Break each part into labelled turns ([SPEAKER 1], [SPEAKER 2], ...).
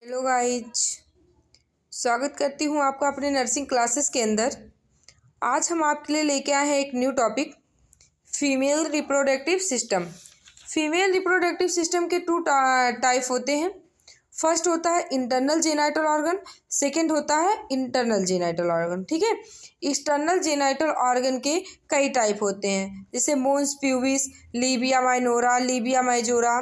[SPEAKER 1] Hello guys, स्वागत करती हूँ आपका अपने नर्सिंग क्लासेस के अंदर। आज हम आपके लिए लेके आए हैं एक new topic, female reproductive system. Female reproductive system के टू टाइप होते हैं। फर्स्ट होता है इंटरनल जेनाइटल ऑर्गन, सेकंड होता है इंटरनल जेनाइटल ऑर्गन। ठीक है, एक्सटर्नल जेनाइटल ऑर्गन के कई टाइप होते हैं, जैसे mons pubis, labia minora, labia majora,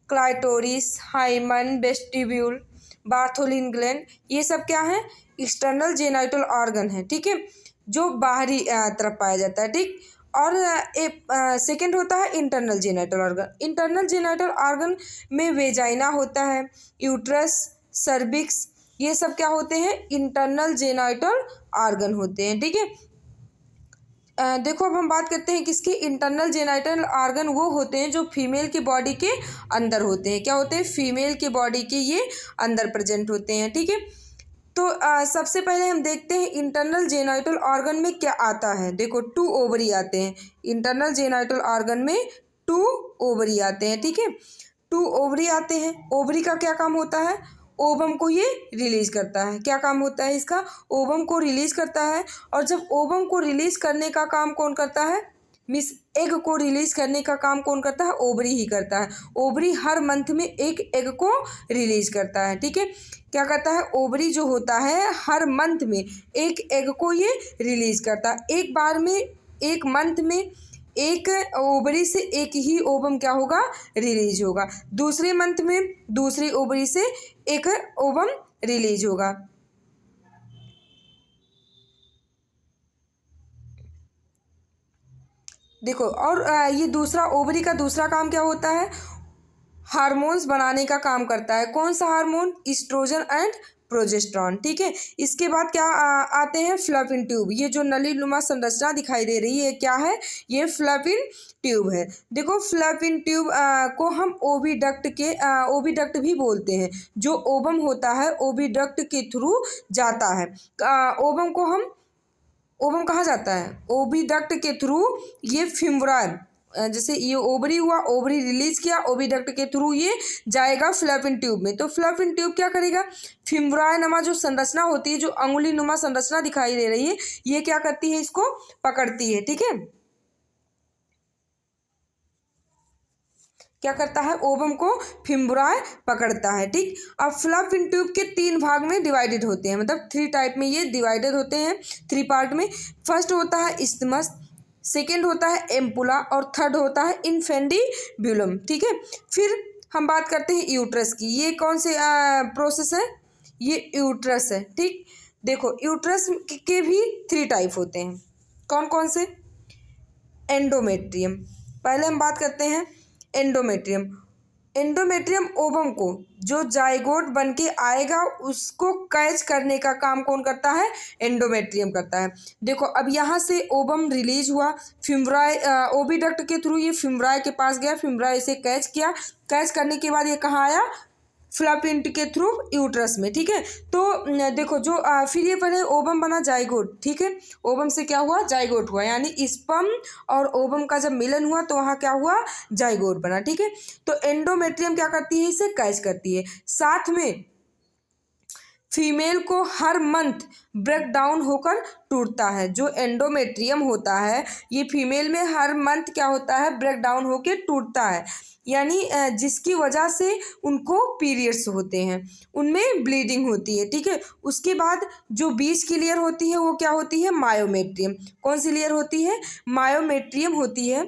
[SPEAKER 1] clitoris, hymen, vestibule, Bartholin gland. ये सब क्या है? एक्सटर्नल जेनाइटल ऑर्गन है। ठीक है, जो बाहरी तरफ पाया जाता है। ठीक, और एक सेकेंड होता है internal genital organ. Internal genital organ में वेजाइना होता है, यूट्रस, सर्विक्स, ये सब क्या होते हैं? इंटरनल जेनाइटल ऑर्गन होते हैं। ठीक है, देखो अब हम बात करते हैं किसकी? इंटरनल जेनाइटल ऑर्गन वो होते हैं जो फीमेल की बॉडी के अंदर होते हैं। क्या होते हैं? फीमेल की बॉडी के ये अंदर प्रेजेंट होते हैं। ठीक है, तो सबसे पहले हम देखते हैं इंटरनल जेनाइटल ऑर्गन में क्या आता है। देखो, 2 ओवरी आते हैं इंटरनल जेनाइटल ऑर्गन में। 2 ओवरी आते हैं। ठीक है, 2 ओवरी आते हैं। ओवरी का क्या काम होता है? ओवम को ये रिलीज करता है। क्या काम होता है इसका? ओवम को रिलीज करता है। और जब ओवम को रिलीज करने का काम कौन करता है? मिस एग को रिलीज करने का काम कौन करता है? ओवरी ही करता है। ओवरी हर मंथ में एक एग को रिलीज करता है। ठीक है, क्या करता है? ओवरी जो होता है हर मंथ में एक एग को ये रिलीज करता है। एक बार में, एक मंथ में एक ओवरी से एक ही ओवम क्या होगा? रिलीज होगा। दूसरे मंथ में दूसरी ओवरी से एक ओवम रिलीज होगा। देखो, और ये दूसरा ओवरी का दूसरा काम क्या होता है? हार्मोन्स बनाने का काम करता है। कौन सा हार्मोन? Oestrogen and progesterone. ठीक है, इसके बाद क्या आते हैं? फ्लैपिन ट्यूब। ये जो नलीनुमा संरचना दिखाई दे रही है क्या है? ये फ्लैपिन ट्यूब है। देखो, फ्लैपिन ट्यूब को हम ओविडक्ट भी बोलते हैं। जो ओवम होता है ओविडक्ट के थ्रू जाता है। ओवम कहाँ जाता है? ओविडक्ट के थ्रू। ये फिम्ब्राय, जैसे ये ओवरी हुआ, ओवरी रिलीज किया, ओविडक्ट के थ्रू ये जाएगा फ्लैपिन ट्यूब में। तो फ्लैपिन ट्यूब क्या करेगा? फिम्ब्राय नमा जो संरचना होती है, जो अंगुली नुमा संरचना दिखाई दे रही है, ये क्या करती है? इसको पकड़ती है। ठीक है, क्या करता है? ओवम को फिम्ब्राय पकड़ता है। ठीक, अब फ्लैपिन ट्यूब के 3 भाग में डिवाइडेड होते हैं, मतलब 3 टाइप में ये डिवाइडेड होते हैं, 3 पार्ट में। फर्स्ट होता है इस्थमस, सेकेंड होता है एम्पुला, और थर्ड होता है इन्फेंडिब्यूलम। ठीक है, फिर हम बात करते हैं यूट्रस की। ये कौन से प्रोसेस है? ये यूट्रस है। ठीक, देखो यूट्रस के भी 3 टाइप होते हैं। कौन कौन से? एंडोमेट्रियम। पहले हम बात करते हैं एंडोमेट्रियम। एंडोमेट्रियम ओवम को जो जाइगोट बन के आएगा उसको कैच करने का काम कौन करता है? एंडोमेट्रियम करता है। देखो, अब यहाँ से ओवम रिलीज हुआ, फिम्ब्राय ओविडक्ट के थ्रू ये फिम्ब्राय के पास गया, फिम्ब्राय इसे कैच किया, कैच करने के बाद ये कहाँ आया? फ्लैपिन के थ्रू यूट्रस में। ठीक है, तो देखो जो फिर ये पहले ओवम बना जाइगोट। ठीक है, ओवम से क्या हुआ? जाइगोट हुआ, यानी स्पर्म और ओवम का जब मिलन हुआ तो वहाँ क्या हुआ? जाइगोट बना। ठीक है, तो एंडोमेट्रियम क्या करती है? इसे कैच करती है। साथ में फीमेल को हर मंथ ब्रेक डाउन होकर टूटता है। जो एंडोमेट्रियम होता है ये फीमेल में हर मंथ क्या होता है? ब्रेक डाउन होकर टूटता है, यानी जिसकी वजह से उनको पीरियड्स होते हैं, उनमें ब्लीडिंग होती है। ठीक है, उसके बाद जो बीच की लेयर होती है वो क्या होती है? मायोमेट्रियम। कौन सी लेयर होती है? मायोमेट्रियम होती है।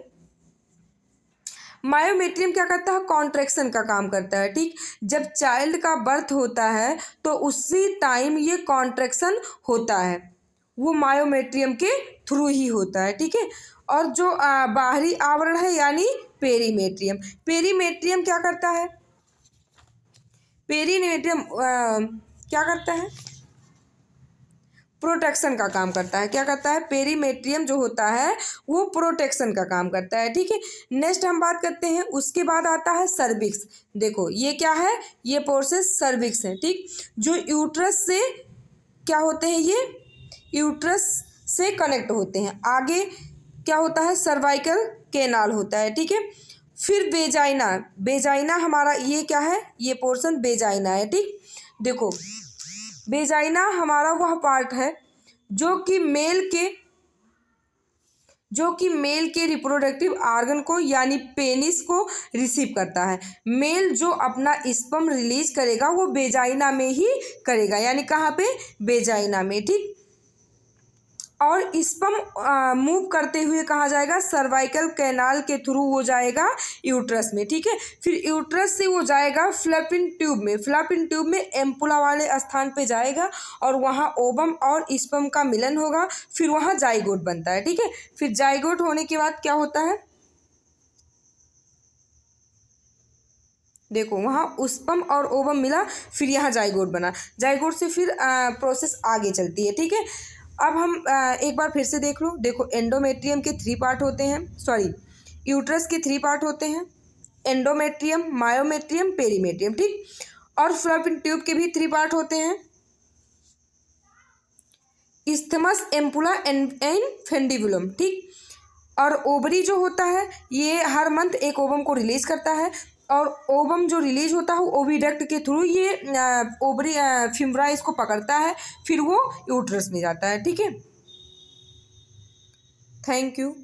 [SPEAKER 1] मायोमेट्रियम क्या करता है? कॉन्ट्रैक्शन का काम करता है। ठीक, जब चाइल्ड का बर्थ होता है तो उसी टाइम ये कॉन्ट्रैक्शन होता है, वो मायोमेट्रियम के थ्रू ही होता है। ठीक है, और जो बाहरी आवरण है यानी पेरीमेट्रियम। पेरीमेट्रियम क्या करता है? पेरीमेट्रियम क्या करता है? प्रोटेक्शन का काम करता है। क्या करता है? पेरीमेट्रियम जो होता है वो प्रोटेक्शन का काम करता है। ठीक है, नेक्स्ट हम बात करते हैं, उसके बाद आता है सर्विक्स। देखो ये क्या है? ये प्रोसेस सर्विक्स है। ठीक, जो यूट्रस से क्या होते हैं? ये यूट्रस से कनेक्ट होते हैं। आगे क्या होता है? सर्वाइकल केनाल होता है। ठीक है, फिर बेजाइना। बेजाइना हमारा ये क्या है? ये पोर्शन बेजाइना है। ठीक, देखो, वेजाइना हमारा वह पार्ट है जो कि मेल के रिप्रोडक्टिव आर्गन को यानी पेनिस को रिसीव करता है। मेल जो अपना स्पर्म रिलीज करेगा वो वेजाइना में ही करेगा, यानी कहाँ पे, वेजाइना में, ठीक। और स्पर्म मूव करते हुए कहाँ जाएगा, सर्वाइकल कैनाल के थ्रू वो जाएगा यूट्रस में, ठीक है। फिर यूट्रस से वो जाएगा फ्लैपिन ट्यूब में, फ्लैपिन ट्यूब में एम्पुला वाले स्थान पे जाएगा और वहाँ ओवम और स्पर्म का मिलन होगा, फिर वहाँ जाइगोट बनता है, ठीक है। फिर जाइगोट होने के बाद क्या होता है, देखो वहाँ स्पर्म और ओवम मिला, फिर यहाँ जाइगोट बना, जाइगोट से फिर प्रोसेस आगे चलती है, ठीक है। अब हम एक बार फिर से देख लो। देखो, एंडोमेट्रियम के 3 पार्ट होते हैं, सॉरी, यूट्रस के 3 पार्ट होते हैं, एंडोमेट्रियम, मायोमेट्रियम, पेरीमेट्रियम, ठीक। और फ्लैपिन ट्यूब के भी 3 पार्ट होते हैं, इस्थमस, एम्पुला एंड फेंडिबुलम, ठीक। और ओवरी जो होता है ये हर मंथ एक ओवम को रिलीज करता है, और ओवम जो रिलीज होता है वो ओविडक्ट के थ्रू ये ओवरी फिम्ब्रा इसको पकड़ता है, फिर वो यूट्रस में जाता है, ठीक है। Thank you.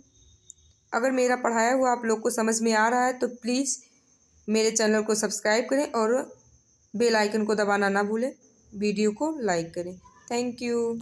[SPEAKER 1] अगर मेरा पढ़ाया हुआ आप लोग को समझ में आ रहा है तो प्लीज़ मेरे चैनल को सब्सक्राइब करें और बेल आइकन को दबाना ना भूलें, वीडियो को लाइक करें। Thank you.